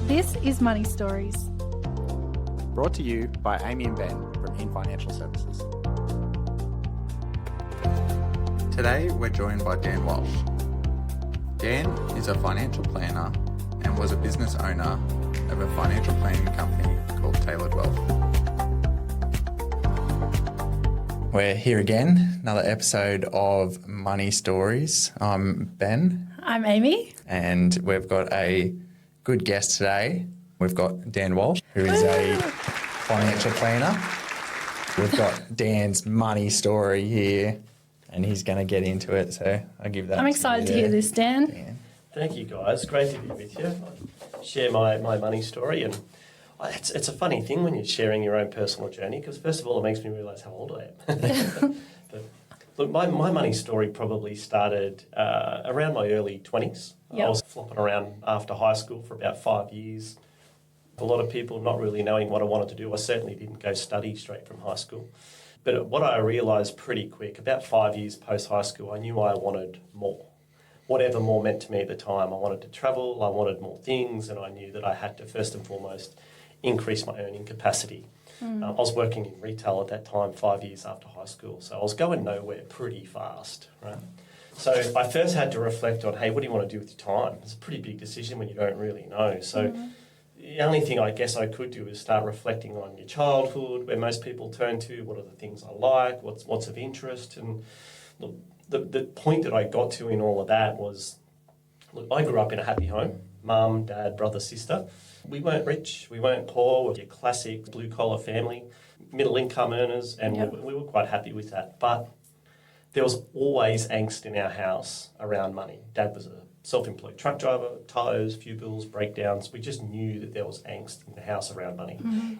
This is Money Stories. Brought to you by Amy and Ben from In Financial Services. Today we're joined by Dan Walsh. Dan is a financial planner and was a business owner of a financial planning company called Tailored Wealth. We're here again, another episode of Money Stories. I'm Ben. I'm Amy. And we've got a good guest today. We've got Dan Walsh, who is a financial planner. We've got Dan's money story here, and he's going to get into it. So I'll give that. I'm excited to hear this, Dan. Thank you, guys. Great to be with you. I share my money story, and it's a funny thing when you're sharing your own personal journey, because first of all, it makes me realise how old I am. But look, my money story probably started around my early 20s. Yep. I was flopping around after high school for about 5 years. A lot of people not really knowing what I wanted to do. I certainly didn't go study straight from high school. But what I realised pretty quick, about 5 years post-high school, I knew I wanted more. Whatever more meant to me at the time. I wanted to travel, I wanted more things, and I knew that I had to first and foremost increase my earning capacity. I was working in retail at that time, 5 years after high school, so I was going nowhere pretty fast, right? So I first had to reflect on, hey, what do you want to do with your time? It's a pretty big decision when you don't really know. So the only thing I guess I could do is start reflecting on your childhood, where most people turn to, what are the things I like, what's of interest. And look, the point that I got to in all of that was, look, I grew up in a happy home, mum, dad, brother, sister. We weren't rich, we weren't poor, we were a classic blue-collar family, middle-income earners, and we were quite happy with that. But there was always angst in our house around money. Dad was a self-employed truck driver, tyres, fuel bills, breakdowns. We just knew that there was angst in the house around money.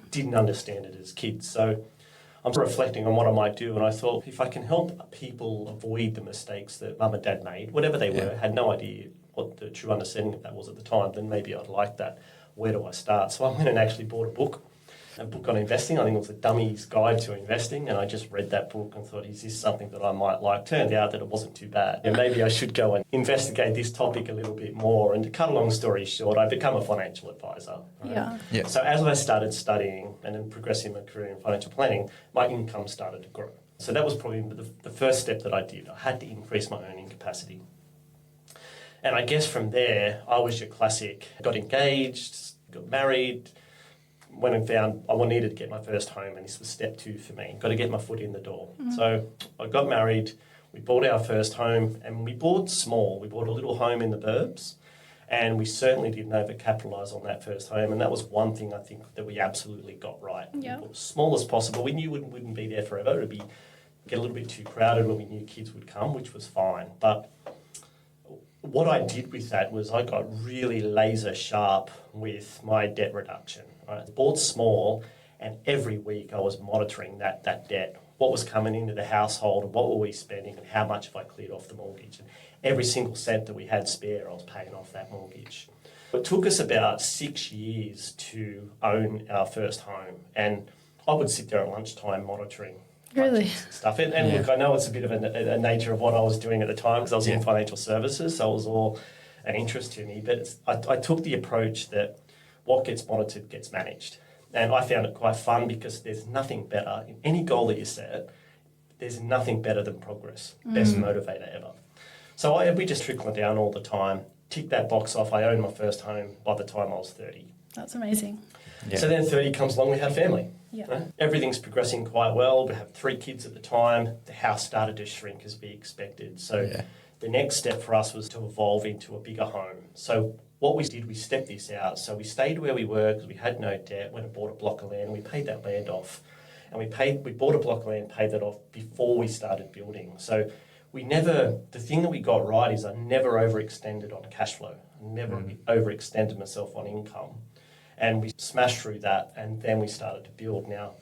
Didn't understand it as kids. So I'm reflecting on what I might do, and I thought, if I can help people avoid the mistakes that mum and dad made, whatever they were, had no idea what the true understanding of that was at the time, then maybe I'd like that. Where do I start? So I went and actually bought a book on investing. I think it was a Dummy's Guide to Investing, and I just read that book and thought, is this something that I might like? Turned out that it wasn't too bad. And maybe I should go and investigate this topic a little bit more. And to cut a long story short, I become a financial advisor. Right? Yeah. So as I started studying and then progressing my career in financial planning, my income started to grow. So that was probably the first step that I did. I had to increase my earning capacity. And I guess from there, I was your classic, got engaged, got married, went and found I needed to get my first home, and this was step 2 for me. Got to get my foot in the door. So I got married, we bought our first home, and we bought small. We bought a little home in the burbs, and we certainly didn't overcapitalise on that first home, and that was one thing I think that we absolutely got right. Yep. We bought as small as possible. We knew it wouldn't be there forever. It would get a little bit too crowded when we knew kids would come, which was fine. But what I did with that was I got really laser sharp with my debt reduction. I bought small, and every week I was monitoring that debt. What was coming into the household, and what were we spending, and how much have I cleared off the mortgage. And every single cent that we had spare, I was paying off that mortgage. It took us about 6 years to own our first home, and I would sit there at lunchtime monitoring Really? stuff. And look, I know it's a bit of a nature of what I was doing at the time, because I was in financial services, so it was all an interest to me. But I took the approach that what gets monitored gets managed. And I found it quite fun, because there's nothing better in any goal that you set. There's nothing better than progress. Best motivator ever. So we just trickle it down all the time. Tick that box off. I owned my first home by the time I was 30. That's amazing. Yeah. So then 30 comes along, we had a family. Yeah. Right? Everything's progressing quite well. We have 3 kids at the time. The house started to shrink as we expected. So the next step for us was to evolve into a bigger home. So what we did, we stepped this out. So we stayed where we were because we had no debt, went and bought a block of land, and we paid that land off. And we bought a block of land, paid that off before we started building. So the thing that we got right is I never overextended on cash flow. I never overextended myself on income. And we smashed through that, and then we started to build. Now,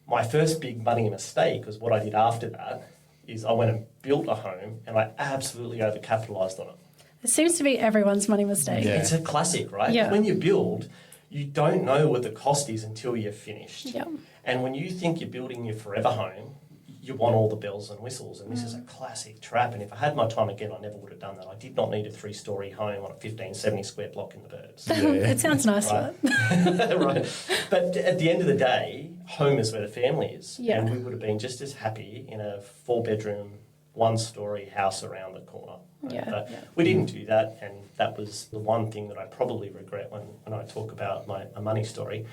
my first big money mistake was what I did after that is I went and built a home, and I absolutely overcapitalised on it. It seems to be everyone's money mistake. Yeah. It's a classic, right? Yeah. When you build, you don't know what the cost is until you're finished. Yeah. And when you think you're building your forever home, you want all the bells and whistles, and this is a classic trap. And if I had my time again, I never would have done that. I did not need a 3-story home on a 1570 square block in the burbs. It sounds nice, Right. but Right. But at the end of the day, home is where the family is. Yeah. And we would have been just as happy in a 4-bedroom, 1-story house around the corner. Right? Yeah, But yeah. we didn't do that, and that was the one thing that I probably regret when I talk about my money story.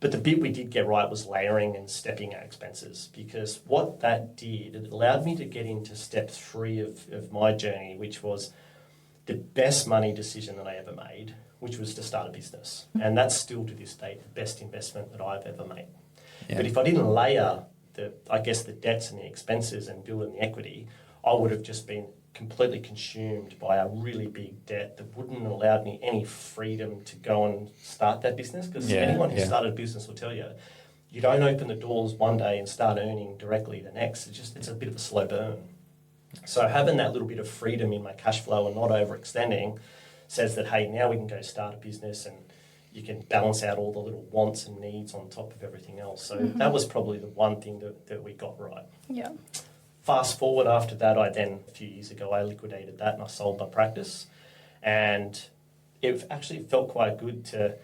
But the bit we did get right was layering and stepping our expenses, because what that did, it allowed me to get into step 3 of my journey, which was the best money decision that I ever made, which was to start a business. And that's still to this day the best investment that I've ever made. Yeah. But if I didn't layer the debts and the expenses and build in the equity, I would have just been completely consumed by a really big debt that wouldn't have allowed me any freedom to go and start that business. Because anyone who started a business will tell you, you don't open the doors one day and start earning directly the next. It's a bit of a slow burn. So having that little bit of freedom in my cash flow and not overextending says that, hey, now we can go start a business and you can balance out all the little wants and needs on top of everything else. So that was probably the one thing that we got right. yeah. Fast forward after that, a few years ago, I liquidated that and I sold my practice. And it actually felt quite good to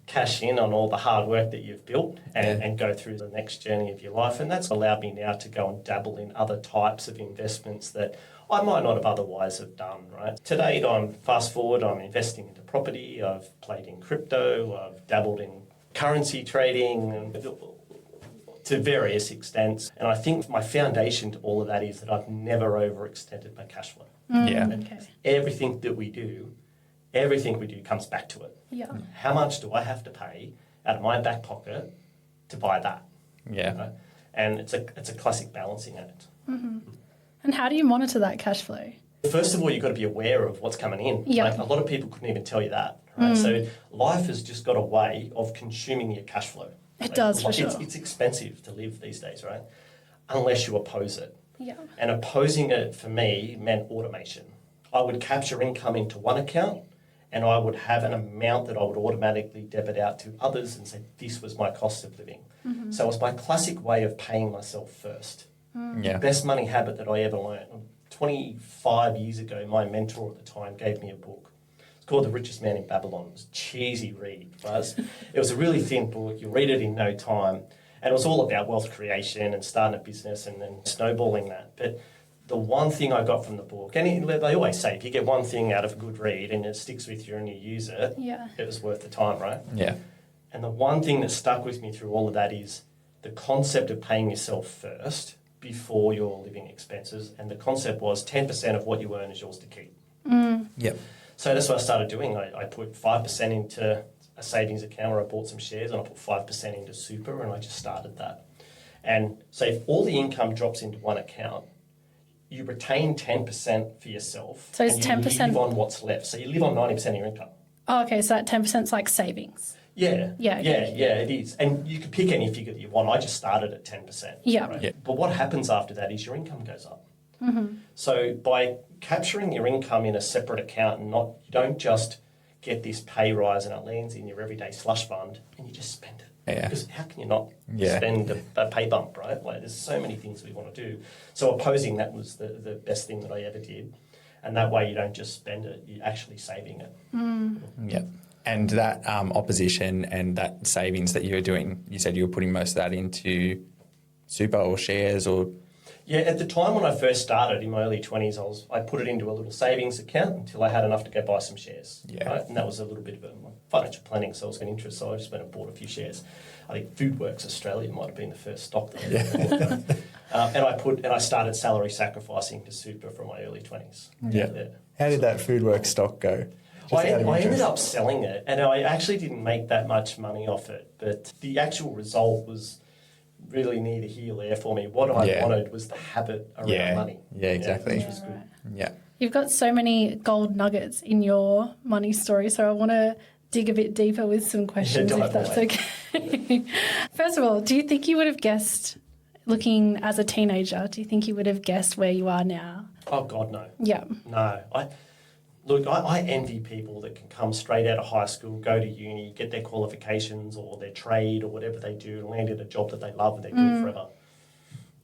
cash in on all the hard work that you've built and go through the next journey of your life. And that's allowed me now to go and dabble in other types of investments that I might not have otherwise have done, right? Today, I'm investing into property, I've played in crypto, I've dabbled in currency trading, and to various extents. And I think my foundation to all of that is that I've never overextended my cash flow. Okay. Everything we do comes back to it. Yeah. How much do I have to pay out of my back pocket to buy that? Yeah. Right? And it's a classic balancing act. And how do you monitor that cash flow? First of all, you've got to be aware of what's coming in. Yeah. Like, a lot of people couldn't even tell you that. Right? So life has just got a way of consuming your cash flow. It does, for sure. It's expensive to live these days, right? Unless you oppose it. Yeah. And opposing it for me meant automation. I would capture income into one account and I would have an amount that I would automatically debit out to others and say, this was my cost of living. So it was my classic way of paying myself first. Yeah. Best money habit that I ever learned. 25 years ago, my mentor at the time gave me a book. It's called The Richest Man in Babylon. It was a cheesy read. Right? It was a really thin book. You read it in no time. And it was all about wealth creation and starting a business and then snowballing that. But the one thing I got from the book, and they always say, if you get one thing out of a good read and it sticks with you and you use it, it was worth the time, right? Yeah. And the one thing that stuck with me through all of that is the concept of paying yourself first before your living expenses. And the concept was 10% of what you earn is yours to keep. Yep. So that's what I started doing. I put 5% into a savings account where I bought some shares, and I put 5% into super, and I just started that. And so if all the income drops into one account, you retain 10% for yourself. So it's and 10%. you live on what's left. So you live on 90% of your income. Oh, okay. So that 10% is like savings. Yeah, Yeah, okay. yeah, it is. And you can pick any figure that you want. I just started at 10%. Yeah. Right? Yeah. But what happens after that is your income goes up. So by capturing your income in a separate account and you don't just get this pay rise and it lands in your everyday slush fund and you just spend it. Yeah. Because how can you not Yeah. spend a pay bump, right? Like, there's so many things we want to do. So opposing that was the best thing that I ever did. And that way you don't just spend it, you're actually saving it. Yep. And that opposition and that savings that you were doing, you said you were putting most of that into super or shares or... Yeah, at the time when I first started in my early 20s, I put it into a little savings account until I had enough to go buy some shares. Yeah. Right? And that was a little bit of a financial planning, so I was getting interest, so I just went and bought a few shares. I think Foodworks Australia might have been the first stock that I bought. And I started salary sacrificing to super from my early 20s. Yeah. How did that Foodworks stock go? I ended up selling it, and I actually didn't make that much money off it, but the actual result was really neither here nor there for me. What I wanted was the habit around money. Yeah, exactly. Which was good. Yeah. You've got so many gold nuggets in your money story, so I want to dig a bit deeper with some questions, if that's okay. First of all, do you think you would have guessed, looking as a teenager, do you think you would have guessed where you are now? Oh, God, no. Yeah. No. I envy people that can come straight out of high school, go to uni, get their qualifications or their trade or whatever they do, and land in a job that they love and they do it forever.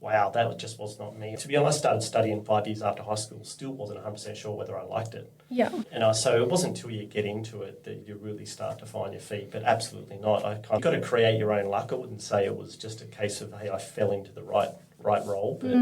wow, just was not me. To be honest, I started studying 5 years after high school, still wasn't 100% sure whether I liked it. Yeah. And so it wasn't until you get into it that you really start to find your feet, but absolutely not. You've got to create your own luck. I wouldn't say it was just a case of, hey, I fell into the right role, but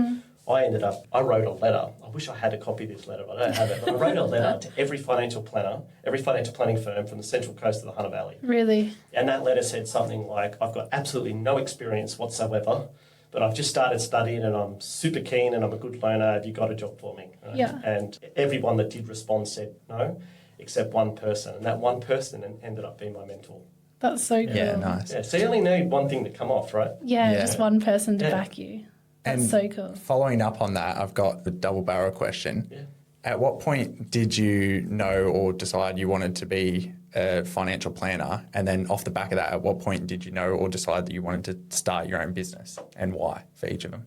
I wrote a letter. I wish I had a copy of this letter, but I don't have it. But I wrote a letter to every financial planning firm from the Central Coast to the Hunter Valley. Really? And that letter said something like, I've got absolutely no experience whatsoever, but I've just started studying and I'm super keen and I'm a good learner. Have you got a job for me? Right? Yeah. And everyone that did respond said no, except one person. And that one person ended up being my mentor. That's so cool. Yeah, nice. Yeah, so you only need one thing to come off, right? Yeah, Yeah. just one person to Yeah. back you. That's And so cool. following up on that, I've got a double barrel question. Yeah. At what point did you know or decide you wanted to be a financial planner? And then off the back of that, at what point did you know or decide that you wanted to start your own business, and why for each of them?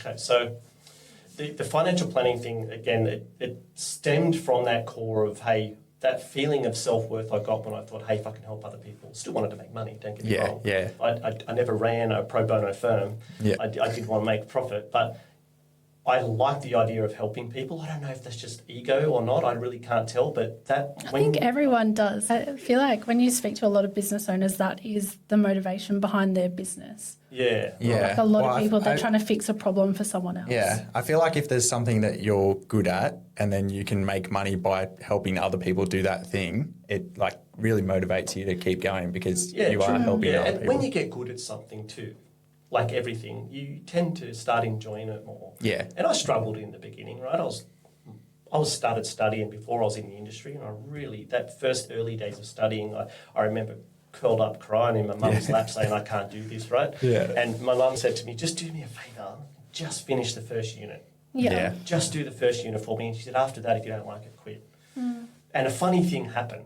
Okay, so the financial planning thing, again, it stemmed from that core of, hey, that feeling of self-worth I got when I thought, hey, if I can help other people. Still wanted to make money, don't get me wrong. Yeah. I never ran a pro bono firm. Yeah. I did want to make profit, but I like the idea of helping people. I don't know if that's just ego or not. I really can't tell, but I think everyone does. I feel like when you speak to a lot of business owners, that is the motivation behind their business. Yeah. Yeah. Like a lot of people, they're trying to fix a problem for someone else. Yeah, I feel like if there's something that you're good at and then you can make money by helping other people do that thing, it like really motivates you to keep going because you are helping other and people. when you get good at something too, like everything, you tend to start enjoying it more. Yeah. And I struggled in the beginning, right? I was started studying before I was in the industry, and that first early days of studying, I remember curled up crying in my mum's lap saying, I can't do this, right? Yeah. And my mum said to me, just do me a favour, just finish the first unit. Yeah. Just do the first unit for me. And she said, after that, if you don't like it, quit. And a funny thing happened.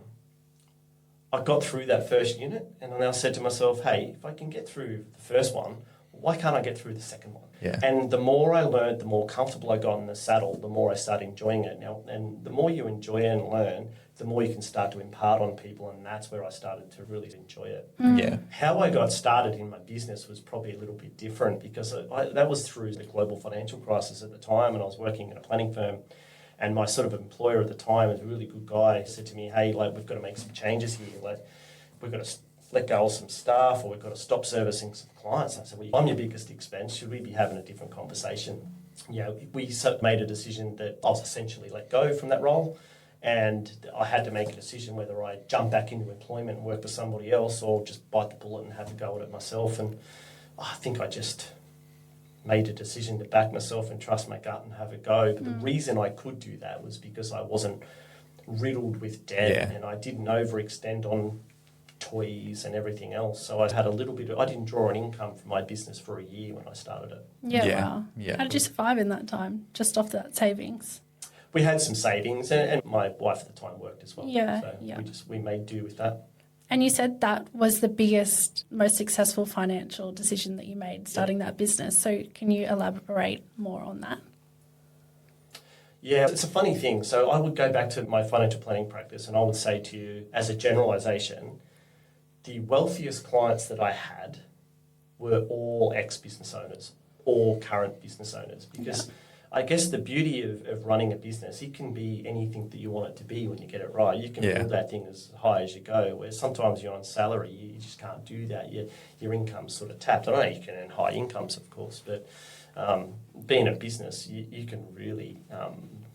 I got through that first unit, and then I said to myself, hey, if I can get through the first one, why can't I get through the second one? Yeah. And the more I learned, the more comfortable I got in the saddle, the more I started enjoying it. Now, and the more you enjoy it and learn, the more you can start to impart on people, and that's where I started to really enjoy it. Yeah. How I got started in my business was probably a little bit different because that was through the global financial crisis at the time, and I was working in a planning firm. And my sort of employer at the time was a really good guy. He said to me, hey, like, we've got to make some changes here. Like, we've got to let go of some staff, or we've got to stop servicing some clients. And I said, well, I'm your biggest expense. Should we be having a different conversation? You know, we made a decision that I was essentially let go from that role. And I had to make a decision whether I jump back into employment and work for somebody else or just bite the bullet and have a go at it myself. And I think I just made a decision to back myself and trust my gut and have a go. But the reason I could do that was because I wasn't riddled with debt and I didn't overextend on toys and everything else. So I had a little bit I didn't draw an income from my business for a year when I started it. Yeah, wow. Yeah. How did you survive in that time, just off that savings? We had some savings and my wife at the time worked as well. Yeah, So yeah. we made do with that. And you said that was the biggest, most successful financial decision that you made, starting that business. So can you elaborate more on that? Yeah, it's a funny thing. So I would go back to my financial planning practice and I would say to you, as a generalisation, the wealthiest clients that I had were all ex-business owners, all current business owners. Because I guess the beauty of running a business, it can be anything that you want it to be when you get it right. You can build that thing as high as you go, where sometimes you're on salary, you just can't do that. Your income's sort of tapped. I know you can earn high incomes, of course, but being a business, you can really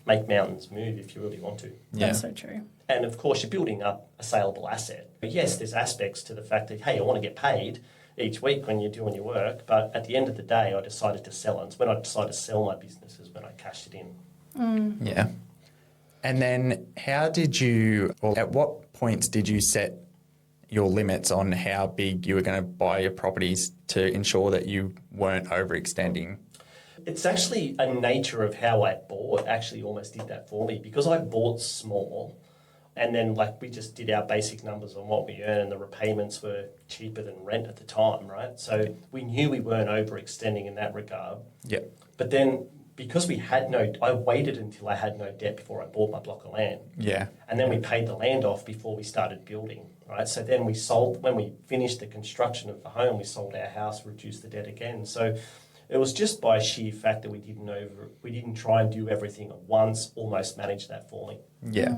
make mountains move if you really want to. Yeah. That's so true. And of course, you're building up a saleable asset. Yes, there's aspects to the fact that, hey, I want to get paid each week when you're doing your work, but at the end of the day, I decided to sell it. And when I decided to sell my business is when I cashed it in. Yeah. And then at what points did you set your limits on how big you were going to buy your properties to ensure that you weren't overextending? It's actually a nature of how I bought actually almost did that for me, because I bought small and then we just did our basic numbers on what we earned and the repayments were cheaper than rent at the time, right? So we knew we weren't overextending in that regard. Yeah. But then because I waited until I had no debt before I bought my block of land. Yeah. And then we paid the land off before we started building, right? So then when we finished the construction of the home, we sold our house, reduced the debt again. So it was just by sheer fact that we didn't try and do everything at once, almost manage that for me. Yeah.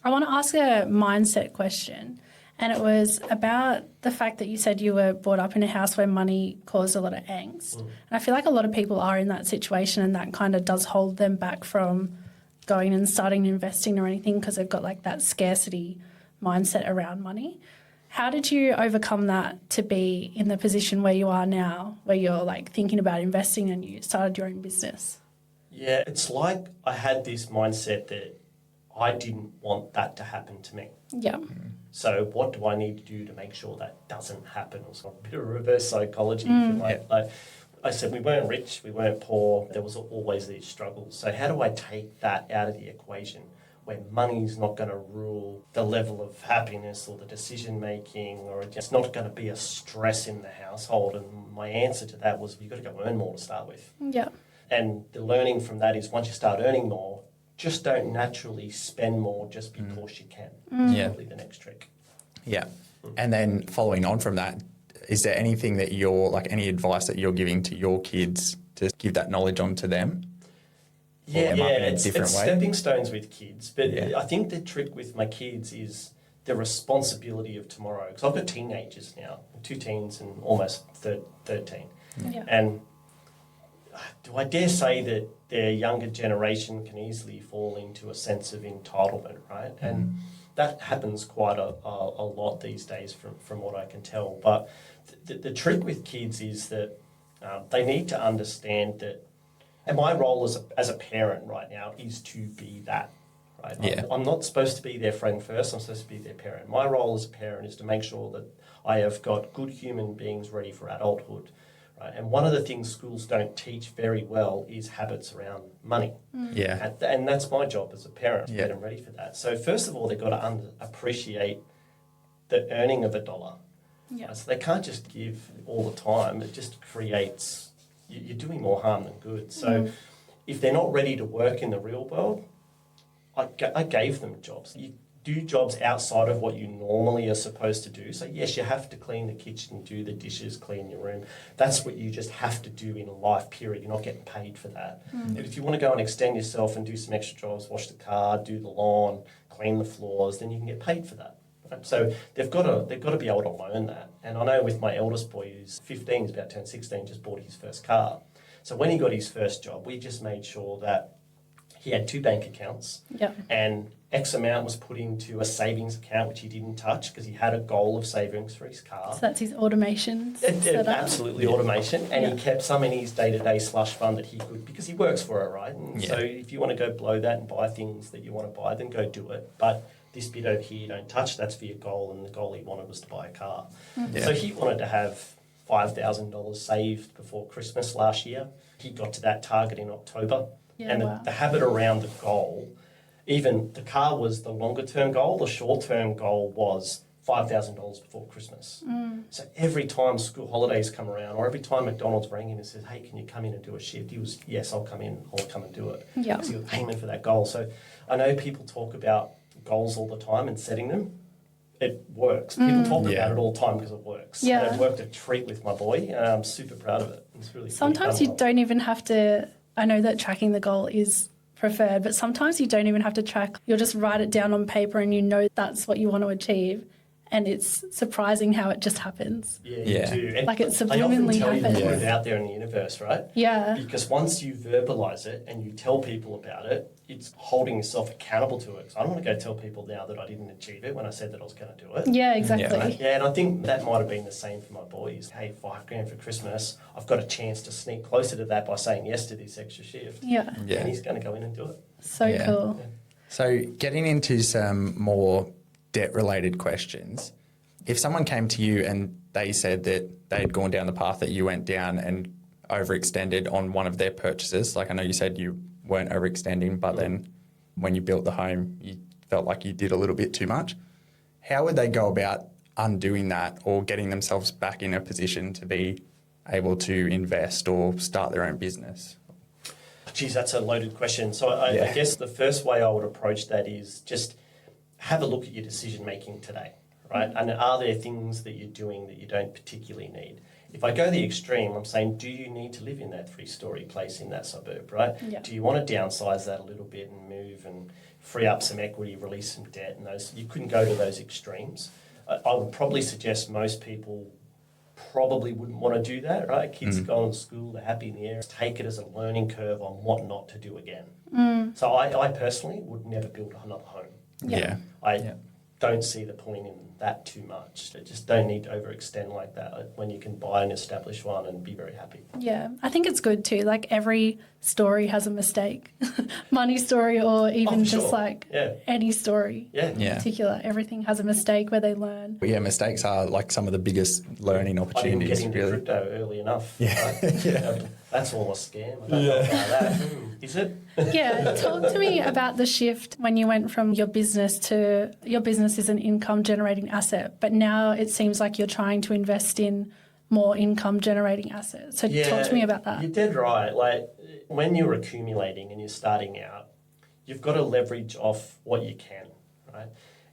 I want to ask a mindset question. And it was about the fact that you said you were brought up in a house where money caused a lot of angst. And I feel like a lot of people are in that situation, and that kind of does hold them back from going and starting investing or anything because they've got like that scarcity mindset around money. How did you overcome that to be in the position where you are now, where you're like thinking about investing and you started your own business? Yeah, it's like I had this mindset that I didn't want that to happen to me. Yeah. So what do I need to do to make sure that doesn't happen? It was a bit of reverse psychology. If you like I said, we weren't rich, we weren't poor. There was always these struggles. So how do I take that out of the equation where money's not going to rule the level of happiness or the decision making, or it's not going to be a stress in the household? And my answer to that was, you've got to go earn more to start with. Yeah. And the learning from that is, once you start earning more, just don't naturally spend more just because you can. It's probably the next trick. Yeah. And then following on from that, is there anything that you're, like any advice that you're giving to your kids to give that knowledge on to them? It's stepping stones with kids. But I think the trick with my kids is the responsibility of tomorrow. Because I've got teenagers now, 2 teens and almost 13. Yeah. And do I dare say that their younger generation can easily fall into a sense of entitlement, right? And that happens quite a lot these days from what I can tell. But the trick with kids is that they need to understand that, and my role as a parent right now is to be that, right? Yeah. I'm not supposed to be their friend first, I'm supposed to be their parent. My role as a parent is to make sure that I have got good human beings ready for adulthood. Right? And one of the things schools don't teach very well is habits around money. Yeah. And that's my job as a parent, to get them ready for that. So first of all, they've got to appreciate the earning of a dollar. Yeah. So they can't just give all the time. It just creates, you're doing more harm than good. So if they're not ready to work in the real world, I gave them jobs. You do jobs outside of what you normally are supposed to do. So yes, you have to clean the kitchen, do the dishes, clean your room. That's what you just have to do in a life period. You're not getting paid for that. But if you want to go and extend yourself and do some extra jobs, wash the car, do the lawn, clean the floors, then you can get paid for that. Right? So they've got to be able to learn that. And I know with my eldest boy, who's 15, he's about to turn 16, just bought his first car. So when he got his first job, we just made sure that he had 2 bank accounts, and X amount was put into a savings account, which he didn't touch because he had a goal of savings for his car. So that's his automation setup? Absolutely automation. And he kept some in his day-to-day slush fund that he could, because he works for it, right? And so if you want to go blow that and buy things that you want to buy, then go do it. But this bit over here you don't touch, that's for your goal, and the goal he wanted was to buy a car. So he wanted to have $5,000 saved before Christmas last year. He got to that target in October. The habit around the goal, even the car was the longer term goal, the short term goal was $5,000 before Christmas. So every time school holidays come around, or every time McDonald's rang him and says, hey, can you come in and do a shift? He was, yes, I'll come in, I'll come and do it. Because he was aiming for that goal. So I know people talk about goals all the time and setting them. It works. People talk about it all the time because it works. And it worked a treat with my boy, and I'm super proud of it. It's really Sometimes you don't even have to. I know that tracking the goal is preferred, but sometimes you don't even have to track. You'll just write it down on paper and you know that's what you want to achieve. And it's surprising how it just happens. Yeah, you do. And like it subliminally happens. I often tell you to put it out there in the universe, right? Yeah. Because once you verbalise it and you tell people about it, it's holding yourself accountable to it. So I don't want to go tell people now that I didn't achieve it when I said that I was going to do it. Yeah, exactly. And I think that might have been the same for my boys. Hey, $5,000 for Christmas. I've got a chance to sneak closer to that by saying yes to this extra shift. Yeah. And he's going to go in and do it. So cool. Yeah. So getting into some more debt-related questions, if someone came to you and they said that they'd gone down the path that you went down and overextended on one of their purchases, like I know you said you weren't overextending, but then when you built the home, you felt like you did a little bit too much. How would they go about undoing that or getting themselves back in a position to be able to invest or start their own business? Geez, that's a loaded question. So I guess the first way I would approach that is just have a look at your decision making today, right? And are there things that you're doing that you don't particularly need? If I go the extreme, I'm saying, do you need to live in that 3-story place in that suburb, right? Yeah. Do you want to downsize that a little bit and move and free up some equity, release some debt, and those? You couldn't go to those extremes. I would probably suggest most people probably wouldn't want to do that, right? Kids go to school, they're happy in the area. Take it as a learning curve on what not to do again. So I personally would never build another home. Yeah. I don't see the point in that too much. They just don't need to overextend like that when you can buy an established one and be very happy. Yeah, I think it's good too. Like every story has a mistake. Money story or even just like any story in particular. Everything has a mistake where they learn. But yeah, mistakes are like some of the biggest learning opportunities. I didn't get into crypto early enough. Yeah. Right? That's all a scam. I don't know about that. Is it? Yeah, talk to me about the shift when you went from your business to your business is an income generating asset, but now it seems like you're trying to invest in more income generating assets. So talk to me about that. You're dead right. Like when you're accumulating and you're starting out, you've got to leverage off what you can, right?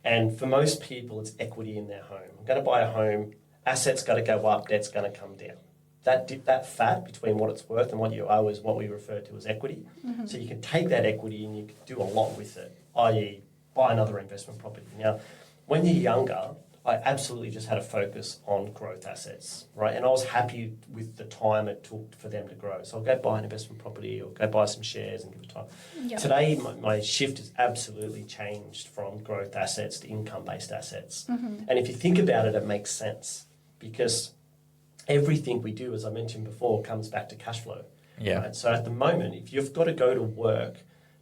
And for most people, it's equity in their home. I'm going to buy a home, assets got to go up, debt's going to come down. That fat between what it's worth and what you owe is what we refer to as equity. So you can take that equity and you can do a lot with it, i.e. buy another investment property. Now, when you're younger, I absolutely just had a focus on growth assets, right? And I was happy with the time it took for them to grow. So I'll go buy an investment property or go buy some shares and give it time. Yep. Today, my shift has absolutely changed from growth assets to income-based assets. And if you think about it, it makes sense because everything we do, as I mentioned before, comes back to cash flow. Yeah. Right? So at the moment, if you've got to go to work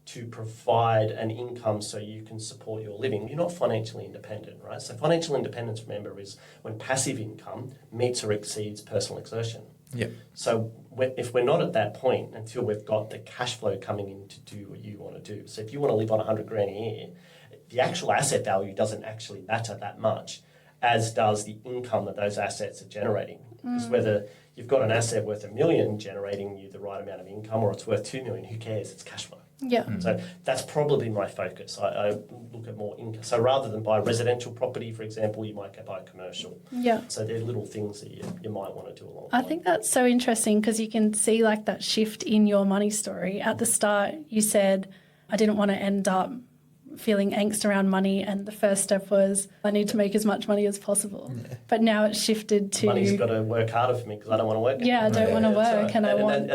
to provide an income so you can support your living, you're not financially independent, right? So financial independence, remember, is when passive income meets or exceeds personal exertion. Yeah. So if we're not at that point until we've got the cash flow coming in to do what you want to do. So if you want to live on 100 grand a year, the actual asset value doesn't actually matter that much, as does the income that those assets are generating. Because whether you've got an asset worth $1 million generating you the right amount of income or it's worth $2 million, who cares? It's cash flow. Yeah. So that's probably my focus. I look at more income. So rather than buy residential property, for example, you might go buy commercial. Yeah. So they're little things that you might want to do along the I way. think that's so interesting because you can see like that shift in your money story. At the start, you said, I didn't want to end up feeling angst around money, and the first step was I need to make as much money as possible. Yeah. But now it's shifted to money's got to work harder for me because I don't want to work. Yeah, I don't want to work, and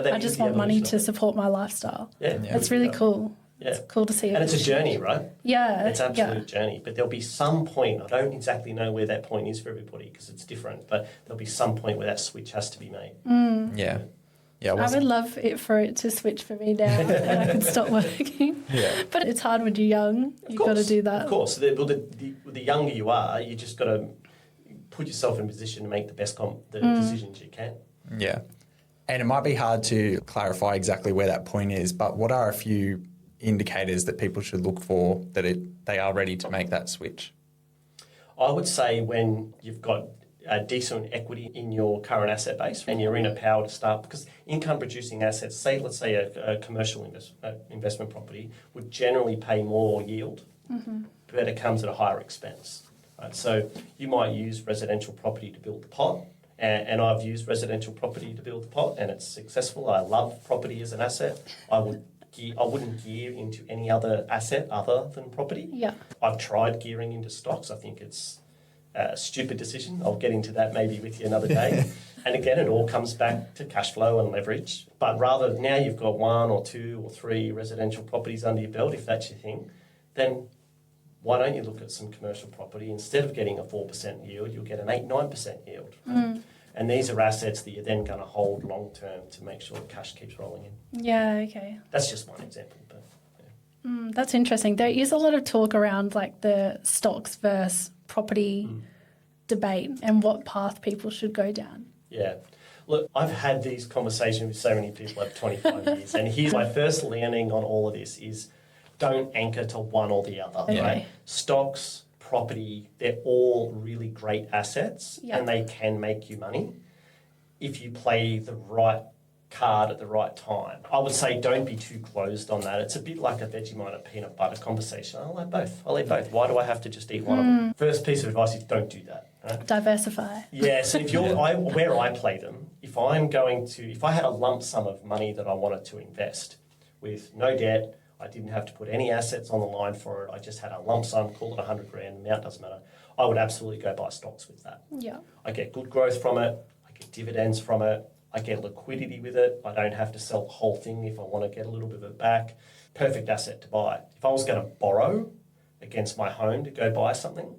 I just want money to it. support my lifestyle. Yeah, it's really cool. Yeah. It's cool to see. And it's a journey, right? Yeah, it's an absolute journey. But there'll be some point. I don't exactly know where that point is for everybody because it's different. But there'll be some point where that switch has to be made. Yeah. Yeah, I would love it for it to switch for me now and I could stop working. Yeah. But it's hard when you're young. You've got to do that. Of course. The younger you are, you just got to put yourself in a position to make the best decisions you can. Yeah. And it might be hard to clarify exactly where that point is, but what are a few indicators that people should look for that they are ready to make that switch? I would say when you've got a decent equity in your current asset base and you're in a power to start, because income producing assets, let's say a commercial investment property would generally pay more yield, but it comes at a higher expense. Right? So you might use residential property to build the pot, and I've used residential property to build the pot and it's successful. I love property as an asset. I wouldn't gear into any other asset other than property. Yeah. I've tried gearing into stocks. I think it's a stupid decision. I'll get into that maybe with you another day. And again, it all comes back to cash flow and leverage. But rather now you've got 1 or 2 or 3 residential properties under your belt, if that's your thing, then why don't you look at some commercial property? Instead of getting a 4% yield, you'll get an 8-9% yield. Right? And these are assets that you're then going to hold long term to make sure the cash keeps rolling in. Yeah, okay. That's just one example. But that's interesting. There is a lot of talk around like the stocks versus property debate and what path people should go down. Yeah. Look, I've had these conversations with so many people over 25 years, and here's my first learning on all of this is don't anchor to one or the other. Okay. Right? Stocks, property, they're all really great assets and they can make you money if you play the right card at the right time. I would say don't be too closed on that. It's a bit like a Vegemite and peanut butter conversation. I'll eat both. Why do I have to just eat one of them? First piece of advice is don't do that. Diversify. Yeah, so where I play them, if I had a lump sum of money that I wanted to invest with no debt, I didn't have to put any assets on the line for it, I just had a lump sum, call it 100 grand, amount doesn't matter, I would absolutely go buy stocks with that. Yeah. I get good growth from it, I get dividends from it, I get liquidity with it, I don't have to sell the whole thing if I want to get a little bit of it back. Perfect asset to buy. If I was going to borrow against my home to go buy something,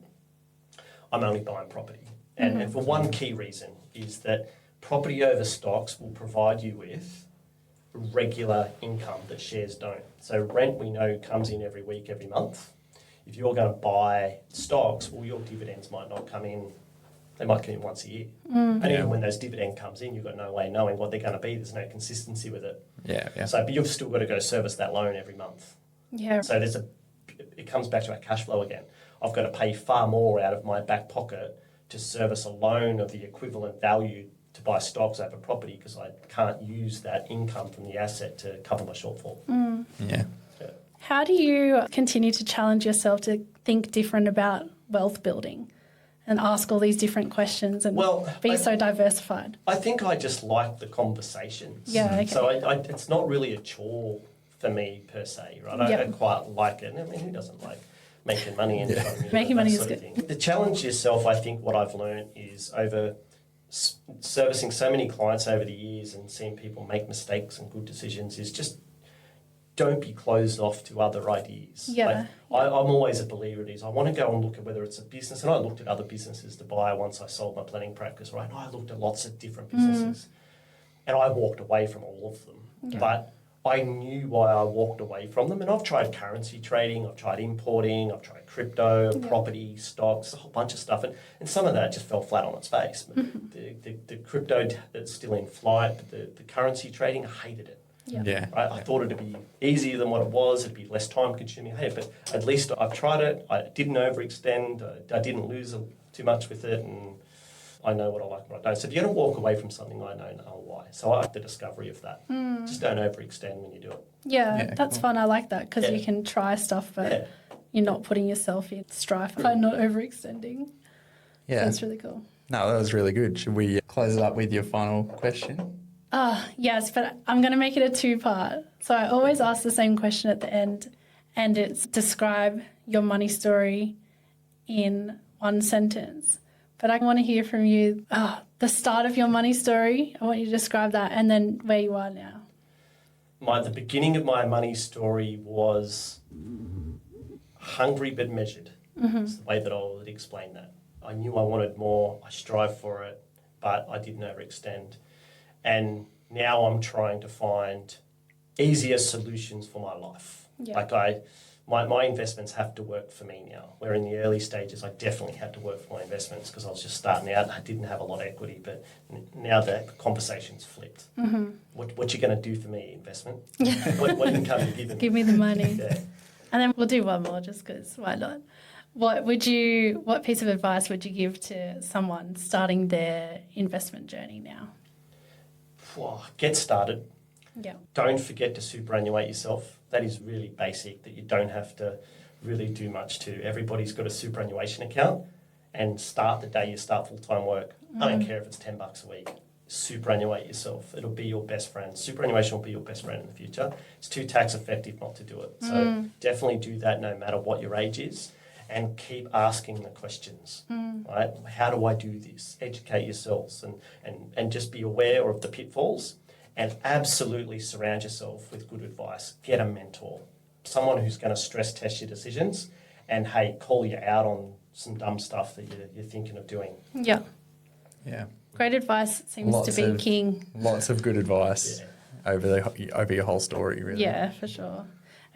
I'm only buying property. And for one key reason is that property over stocks will provide you with regular income that shares don't. So rent, we know, comes in every week, every month. If you're going to buy stocks, well, your dividends might not come in. They might come in once a year. And even when those dividend comes in, you've got no way of knowing what they're going to be. There's no consistency with it. Yeah. So, but you've still got to go service that loan every month. Yeah. So it comes back to our cash flow again. I've got to pay far more out of my back pocket to service a loan of the equivalent value to buy stocks over property because I can't use that income from the asset to cover my shortfall. Yeah. How do you continue to challenge yourself to think different about wealth building and ask all these different questions and be so diversified? I think I just like the conversations. Yeah, okay. So it's not really a chore for me per se, right? I don't quite like it. I mean, who doesn't like making money and making money is good. The challenge yourself, I think what I've learned is over servicing so many clients over the years and seeing people make mistakes and good decisions is just don't be closed off to other ideas. Yeah. I'm always a believer in these. I want to go and look at whether it's a business, and I looked at other businesses to buy once I sold my planning practice, right? And I looked at lots of different businesses and I walked away from all of them. Yeah. But I knew why I walked away from them, and I've tried currency trading, I've tried importing, I've tried crypto, property, stocks, a whole bunch of stuff, and some of that just fell flat on its face. The crypto that's still in flight, but the currency trading, I hated it. Yeah. Right? I thought it'd be easier than what it was, it'd be less time consuming, but at least I've tried it, I didn't overextend, I didn't lose too much with it, and I know what I like and what I don't. So if you're going to walk away from something, I know why. So I like the discovery of that. Just don't overextend when you do it. Yeah, that's fun. I like that because you can try stuff, but you're not putting yourself in strife by not overextending. Yeah. That's really cool. No, that was really good. Should we close it up with your final question? Yes, but I'm going to make it a two-part. So I always ask the same question at the end, and it's describe your money story in one sentence. But I want to hear from you the start of your money story. I want you to describe that, and then where you are now. The beginning of my money story was hungry but measured. It's the way that I would explain that. I knew I wanted more. I strived for it, but I didn't overextend. And now I'm trying to find easier solutions for my life. Yeah. My investments have to work for me now. Where in the early stages, I definitely had to work for my investments because I was just starting out and I didn't have a lot of equity. But now the conversation's flipped. What you going to do for me, investment? What income are you giving me? Give me the money. Yeah. And then we'll do one more just because why not? What piece of advice would you give to someone starting their investment journey now? Get started. Yeah. Don't forget to superannuate yourself. That is really basic, that you don't have to really do much to. Everybody's got a superannuation account, and start the day you start full-time work. I don't care if it's $10 a week. Superannuate yourself. It'll be your best friend. Superannuation will be your best friend in the future. It's too tax effective not to do it. So definitely do that no matter what your age is, and keep asking the questions. Right? How do I do this? Educate yourselves and just be aware of the pitfalls. And absolutely surround yourself with good advice. Get a mentor, someone who's going to stress test your decisions and, hey, call you out on some dumb stuff that you're thinking of doing. Yeah. Yeah. Great advice seems to be king. Lots of good advice over your whole story, really. Yeah, for sure.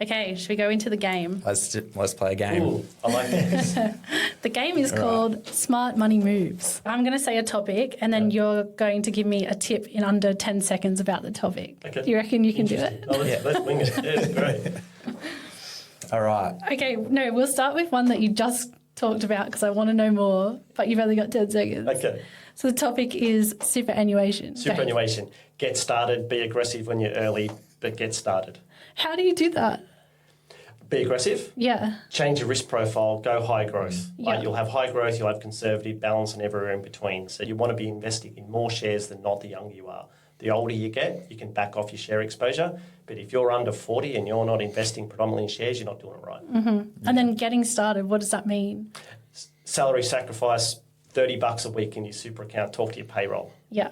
Okay, should we go into the game? Let's play a game. Ooh, I like that. The game is called Smart Money Moves. I'm going to say a topic and then you're going to give me a tip in under 10 seconds about the topic. Okay. You reckon you can do it? Let's wing it. Yeah, great. All right. Okay, no, we'll start with one that you just talked about because I want to know more, but you've only got 10 seconds. Okay. So the topic is superannuation. Superannuation. Get started. Be aggressive when you're early, but get started. How do you do that? Be aggressive. Yeah. Change your risk profile, go high growth. Yeah. Right? You'll have high growth, you'll have conservative, balance, and everywhere in between. So you want to be investing in more shares than not the younger you are. The older you get, you can back off your share exposure. But if you're under 40 and you're not investing predominantly in shares, you're not doing it right. Mm-hmm. And then getting started, what does that mean? Salary sacrifice, $30 a week in your super account, talk to your payroll. Yeah.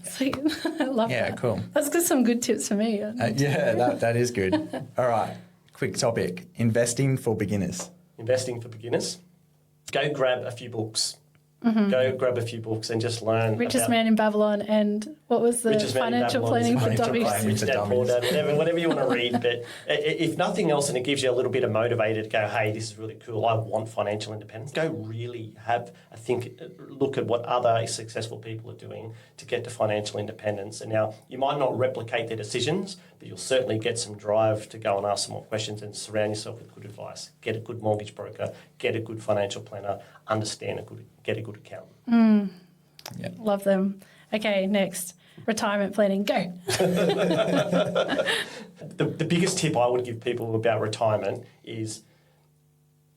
Sweet. I love that. Yeah, cool. That's got some good tips for me. That is good. All right, quick topic. Investing for beginners. Investing for beginners. Go grab a few books. Go grab a few books and just learn. Richest Man in Babylon and what was the Financial Planning for Dummies? Rich Dad, Poor Dad, whatever you want to read. But if nothing else, and it gives you a little bit of motivator to go, hey, this is really cool. I want financial independence. Go really have a think, look at what other successful people are doing to get to financial independence. And now you might not replicate their decisions, but you'll certainly get some drive to go and ask some more questions and surround yourself with good advice. Get a good mortgage broker, get a good financial planner, get a good accountant. Yeah. Love them. Okay, next. Retirement planning. Go. The biggest tip I would give people about retirement is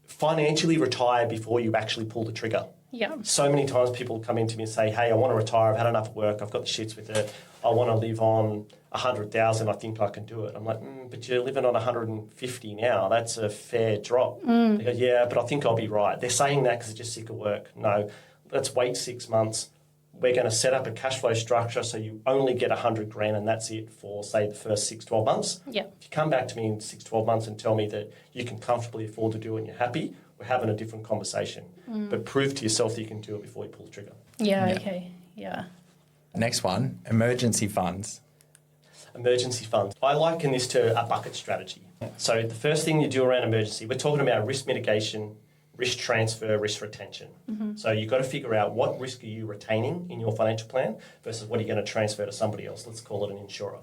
financially retire before you actually pull the trigger. Yeah. So many times people come into me and say, hey, I want to retire. I've had enough work. I've got the shits with it. I want to live on 100,000. I think I can do it. I'm like, but you're living on 150 now. That's a fair drop. They go, yeah, but I think I'll be right. They're saying that because they're just sick of work. No, let's wait 6 months. We're going to set up a cash flow structure so you only get 100 grand and that's it for, say, the first 6, 12 months. Yeah. If you come back to me in 6, 12 months and tell me that you can comfortably afford to do it and you're happy, we're having a different conversation. But prove to yourself that you can do it before you pull the trigger. Yeah. Okay. Yeah. Next one, emergency funds. Emergency funds. I liken this to a bucket strategy. So the first thing you do around emergency, we're talking about risk mitigation, risk transfer, risk retention. So you've got to figure out what risk are you retaining in your financial plan versus what are you going to transfer to somebody else. Let's call it an insurer.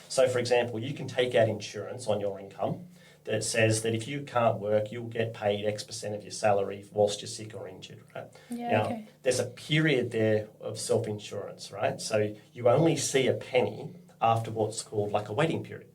So for example, you can take out insurance on your income that says that if you can't work, you'll get paid X% of your salary whilst you're sick or injured, right? Yeah, now, okay. there's a period there of self-insurance, right? So you only see a penny after what's called like a waiting period.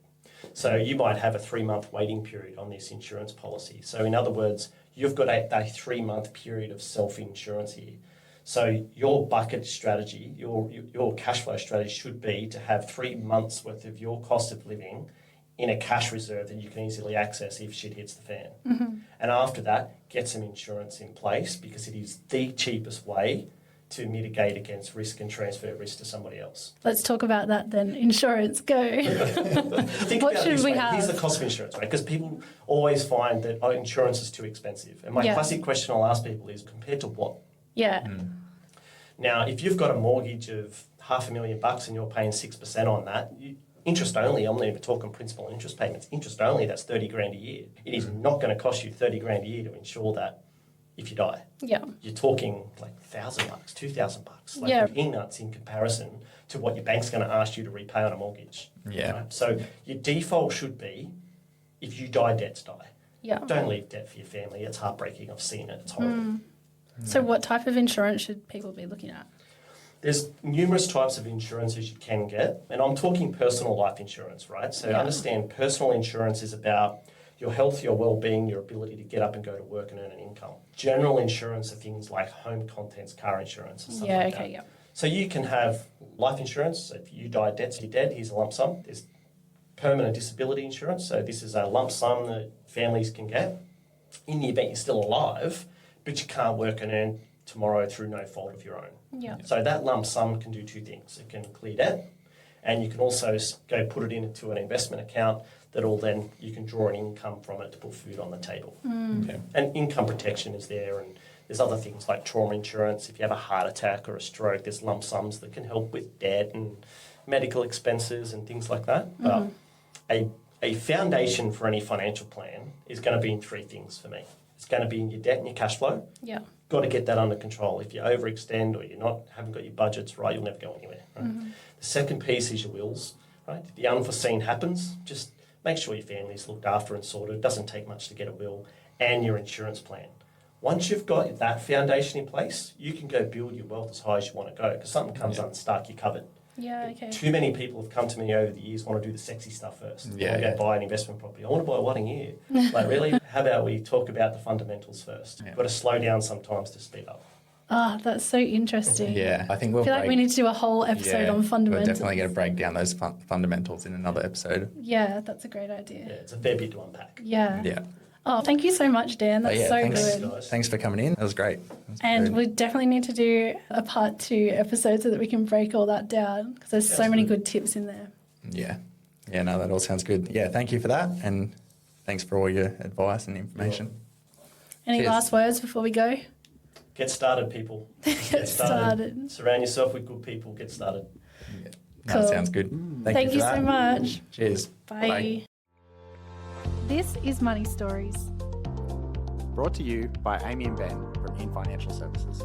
So you might have a 3-month waiting period on this insurance policy. So in other words, you've got a 3-month period of self-insurance here. So your bucket strategy, your cash flow strategy should be to have 3 months worth of your cost of living in a cash reserve that you can easily access if shit hits the fan. And after that, get some insurance in place because it is the cheapest way to mitigate against risk and transfer risk to somebody else. Let's talk about that then. Insurance, go. What should we have? Here's the cost of insurance, right? Because people always find that insurance is too expensive. And my classic question I'll ask people is, compared to what? Yeah. Now, if you've got a mortgage of $500,000 and you're paying 6% on that, interest only, I'm not even talking principal and interest payments, interest only, that's 30 grand a year. It is not going to cost you 30 grand a year to insure that if you die. Yeah. You're talking like $1,000, $2,000, like peanuts in comparison to what your bank's going to ask you to repay on a mortgage. Yeah. Right? So your default should be, if you die, debts die. Yeah. Don't leave debt for your family. It's heartbreaking. I've seen it. It's horrible. So what type of insurance should people be looking at? There's numerous types of insurances you can get, and I'm talking personal life insurance, right? So understand personal insurance is about your health, your well-being, your ability to get up and go to work and earn an income. General insurance are things like home contents, car insurance, and stuff like that. So you can have life insurance. So if you die dead, so you're dead, here's a lump sum. There's permanent disability insurance. So this is a lump sum that families can get in the event you're still alive, but you can't work and earn tomorrow through no fault of your own. Yeah. So that lump sum can do two things. It can clear debt, and you can also go put it into an investment account that'll then, you can draw an income from it to put food on the table. Okay. And income protection is there, and there's other things like trauma insurance. If you have a heart attack or a stroke, there's lump sums that can help with debt and medical expenses and things like that. But a foundation for any financial plan is going to be in three things for me. It's going to be in your debt and your cash flow. Yeah. Got to get that under control. If you overextend or haven't got your budgets right, you'll never go anywhere. Right? The second piece is your wills. Right? If the unforeseen happens, just make sure your family's looked after and sorted. It doesn't take much to get a will, and your insurance plan. Once you've got that foundation in place, you can go build your wealth as high as you want to go, because something comes unstuck, you're covered. Yeah, okay. Too many people have come to me over the years want to do the sexy stuff first. Yeah, I want to yeah. go buy an investment property. I want to buy one a year. Like, really? How about we talk about the fundamentals first? Yeah. You've got to slow down sometimes to speed up. Ah, that's so interesting. Yeah, I think we'll I feel like we need to do a whole episode on fundamentals. We're definitely going to break down those fundamentals in another episode. Yeah, that's a great idea. Yeah, it's a fair bit to unpack. Yeah. Yeah. Oh, thank you so much, Dan. That's so thanks, good. guys. Thanks for coming in. That was great. And we definitely need to do a part 2 episode so that we can break all that down because there's so many good tips in there. Yeah. Yeah, no, that all sounds good. Yeah, thank you for that. And thanks for all your advice and information. Any Cheers. last words before we go? Get started, people. Get started. Surround yourself with good people. Get started. Yeah. Cool. That sounds good. Thank you for that. so much. Cheers. Bye. This is Money Stories. Brought to you by Amy and Ben from In Financial Services.